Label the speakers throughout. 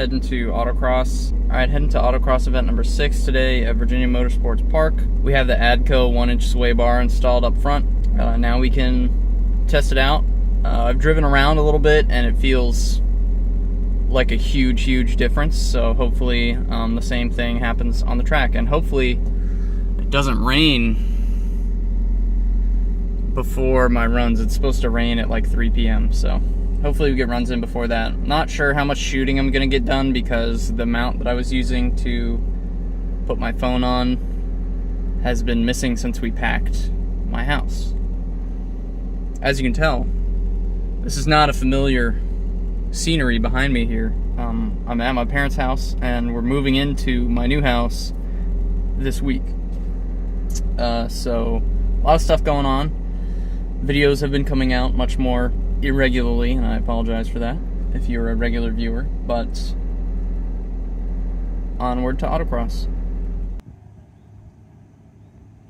Speaker 1: heading to Autocross. Alright, heading to Autocross event number 6 today at Virginia Motorsports Park. We have the ADCO 1-inch sway bar installed up front. Now we can test it out. I've driven around a little bit and it feels like a huge difference, so hopefully the same thing happens on the track, and hopefully it doesn't rain before my runs. It's supposed to rain at like 3 p.m. so hopefully we get runs in before that. Not sure how much shooting I'm gonna get done because the mount that I was using to put my phone on has been missing since we packed my house. As you can tell, this is not a familiar scenery behind me here. I'm at my parents' house and we're moving into my new house this week. So a lot of stuff going on. Videos have been coming out much more irregularly, and I apologize for that if you're a regular viewer, but onward to Autocross.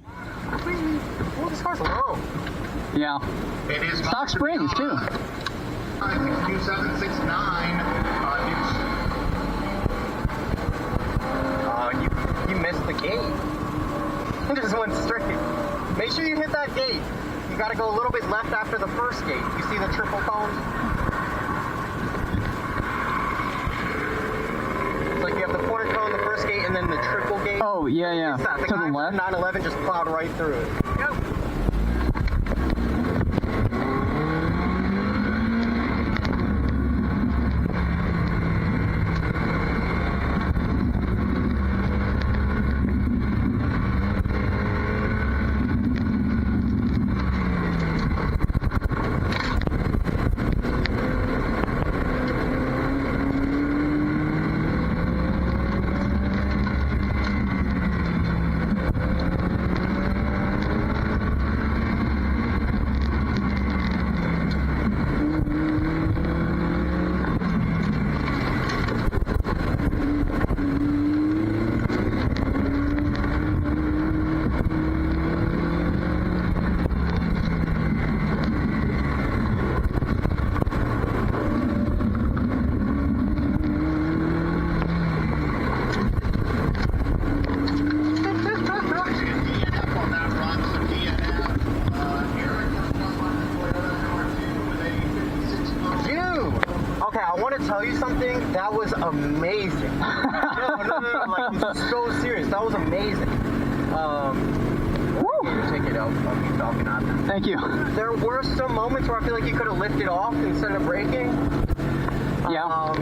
Speaker 2: Oh, this car's low.
Speaker 3: Yeah.
Speaker 2: It is
Speaker 3: stock springs, too.
Speaker 2: 2769. You missed the gate. It just went straight. Make sure you hit that gate. You gotta go a little bit left after the first gate. You see the triple cones? It's like you have the corner cone, the first gate, and then the triple gate.
Speaker 3: Oh, yeah.
Speaker 2: To
Speaker 3: the left?
Speaker 2: 911 just plowed right through it. Go! Tell you something, that was amazing. No, like, I'm so serious. That was amazing. Take it out. I'll be talking after.
Speaker 3: Thank you.
Speaker 2: There were some moments where I feel like you could have lifted off instead of braking.
Speaker 3: Yeah.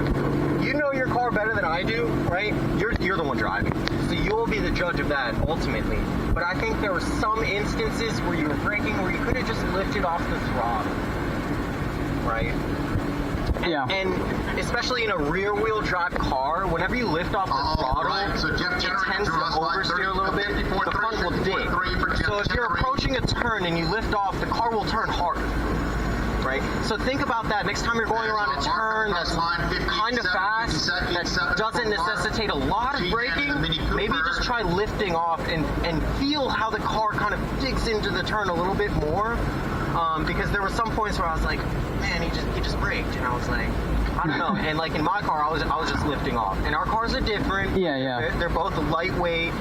Speaker 2: You know your car better than I do, right? You're the one driving, so you'll be the judge of that ultimately. But I think there were some instances where you were braking where you could have just lifted off the throttle, right?
Speaker 3: Yeah.
Speaker 2: And especially in a rear-wheel drive car, whenever you lift off the throttle,
Speaker 4: right. So
Speaker 2: it tends to oversteer a little bit. The front will dig. So if you're approaching a turn and you lift off, the car will turn harder. Right? So think about that next time you're going around a turn that's kind of fast, that doesn't necessitate a lot of braking. Maybe just try lifting off and feel how the car kind of digs into the turn a little bit more. Because there were some points where I was like, man, he just braked, and I was like, I don't know. And like in my car, I was just lifting off. And our cars are different.
Speaker 3: Yeah.
Speaker 2: They're both lightweight,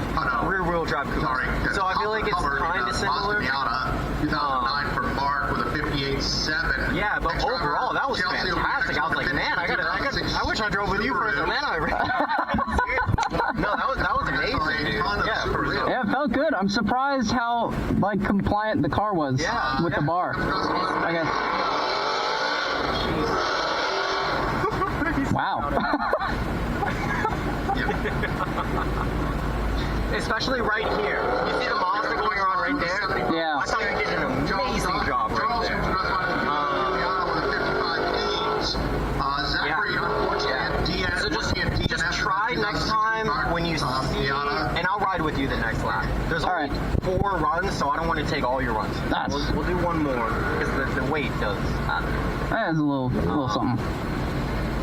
Speaker 2: rear-wheel drive coupes. So I feel like it's kind of similar.
Speaker 4: 2009 for Mark with a 58.7.
Speaker 2: Yeah, but overall, that was fantastic. I was like, man, I wish I drove with you first, and then I ran. No, that was amazing, dude. Yeah, for real.
Speaker 3: Yeah, it felt good. I'm surprised how like compliant the car was with the bar. I guess. Wow.
Speaker 2: Especially right here. You see the monster going around right there?
Speaker 3: Yeah.
Speaker 2: I thought you did an amazing job right there. So just try next time when you see, and I'll ride with you the next lap. There's only 4 runs, so I don't want to take all your runs. We'll do one more because the weight does matter.
Speaker 3: That's a little something.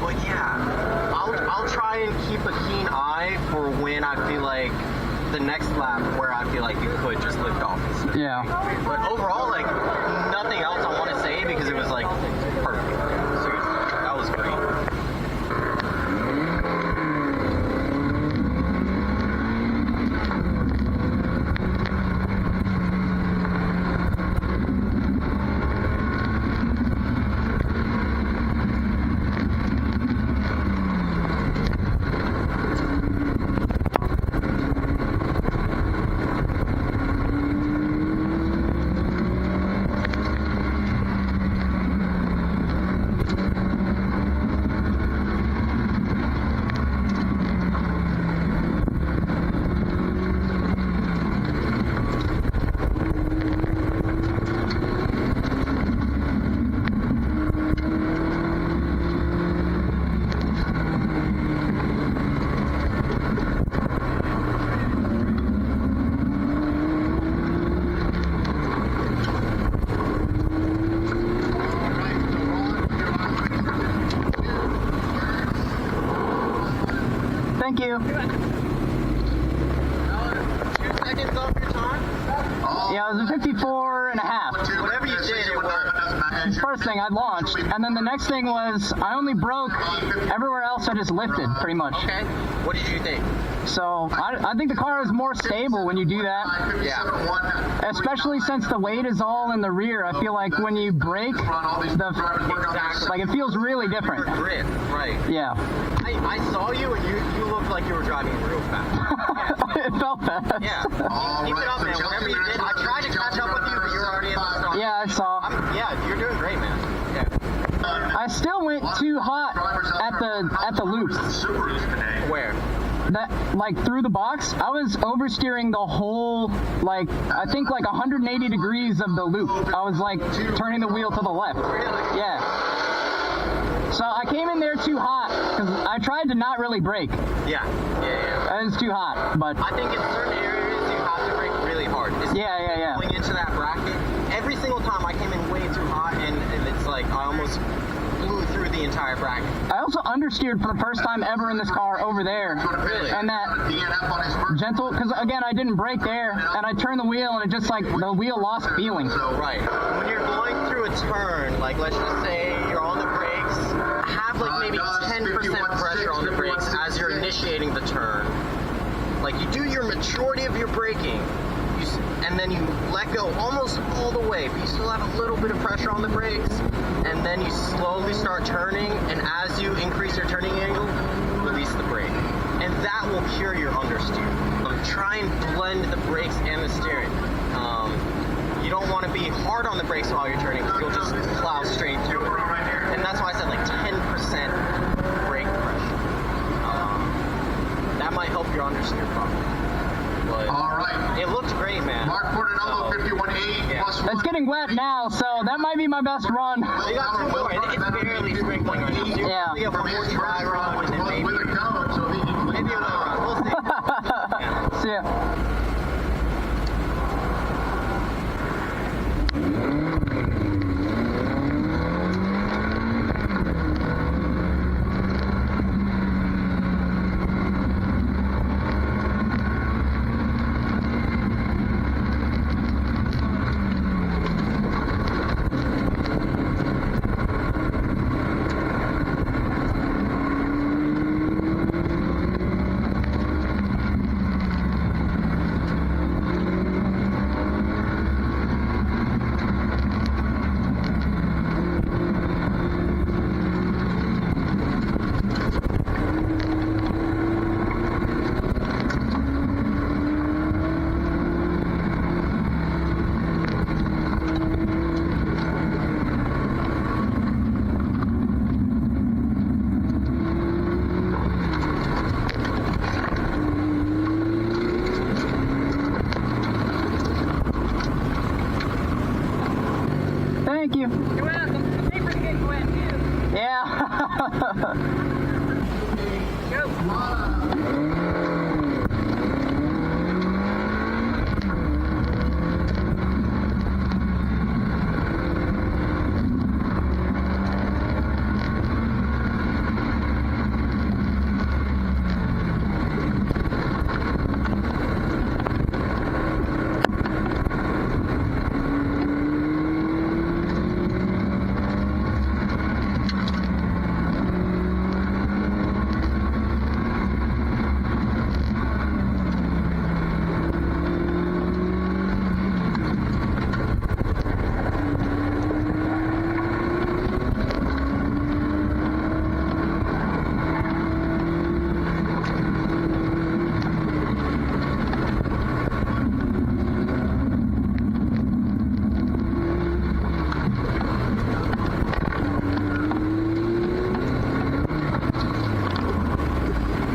Speaker 2: But yeah, I'll try and keep a keen eye for when I feel like the next lap where I feel like you could just lift off.
Speaker 3: Yeah.
Speaker 2: But overall, like, nothing else I want to say because it was like perfect. Seriously, that was great.
Speaker 3: Thank you.
Speaker 2: 2 seconds off your time.
Speaker 3: Yeah, it was a 54 and a half.
Speaker 2: Whatever you did, it worked.
Speaker 3: First thing I launched, and then the next thing was I only broke. Everywhere else I just lifted, pretty much.
Speaker 2: Okay. What did you think?
Speaker 3: So I think the car is more stable when you do that.
Speaker 2: Yeah.
Speaker 3: Especially since the weight is all in the rear. I feel like when you brake, like it feels really different.
Speaker 2: Grip, right.
Speaker 3: Yeah.
Speaker 2: I saw you and you looked like you were driving real fast.
Speaker 3: It felt fast.
Speaker 2: Yeah. Keep it up, man. Whatever you did, I tried to catch up with you, but you were already in the start.
Speaker 3: Yeah, I saw.
Speaker 2: Yeah, you're doing great, man. Yeah.
Speaker 3: I still went too hot at the loops.
Speaker 2: Where?
Speaker 3: That, like, through the box, I was oversteering the whole, like, I think like 180 degrees of the loop. I was like turning the wheel to the left. Yeah. So I came in there too hot because I tried to not really brake.
Speaker 2: Yeah.
Speaker 3: It was too hot, but
Speaker 2: I think in certain areas you have to brake really hard.
Speaker 3: Yeah.
Speaker 2: Going into that bracket, every single time I came in way too hot, and it's like I almost flew through the entire bracket.
Speaker 3: I also understeered for the first time ever in this car over there.
Speaker 2: Really?
Speaker 3: And that gentle, because again, I didn't brake there, and I turned the wheel, and it just like, the wheel lost feeling.
Speaker 2: Right. When you're going through a turn, like let's just say you're on the brakes, have like maybe 10% pressure on the brakes as you're initiating the turn. Like you do your majority of your braking, and then you let go almost all the way, but you still have a little bit of pressure on the brakes, and then you slowly start turning, and as you increase your turning angle, release the brake. And that will cure your understeer. Try and blend the brakes and the steering. You don't want to be hard on the brakes while you're turning, because you'll just plow straight through it. And that's why I said like 10% brake pressure. That might help your understeer properly. But
Speaker 4: All right.
Speaker 2: it looked great, man.
Speaker 4: Mark Portanello, 51.8 plus 1.
Speaker 3: It's getting wet now, so that might be my best run.
Speaker 2: You got 2 more. It's barely sprinkling right now.
Speaker 3: Yeah.
Speaker 2: We have one more dry run, and then maybe
Speaker 4: With a cone, so he can
Speaker 2: a wet run. We'll see. Yeah.
Speaker 3: See ya. Thank you.
Speaker 5: You're welcome. They forget you went too.
Speaker 3: Yeah.
Speaker 5: Go.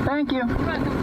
Speaker 3: Thank you.
Speaker 5: You're welcome.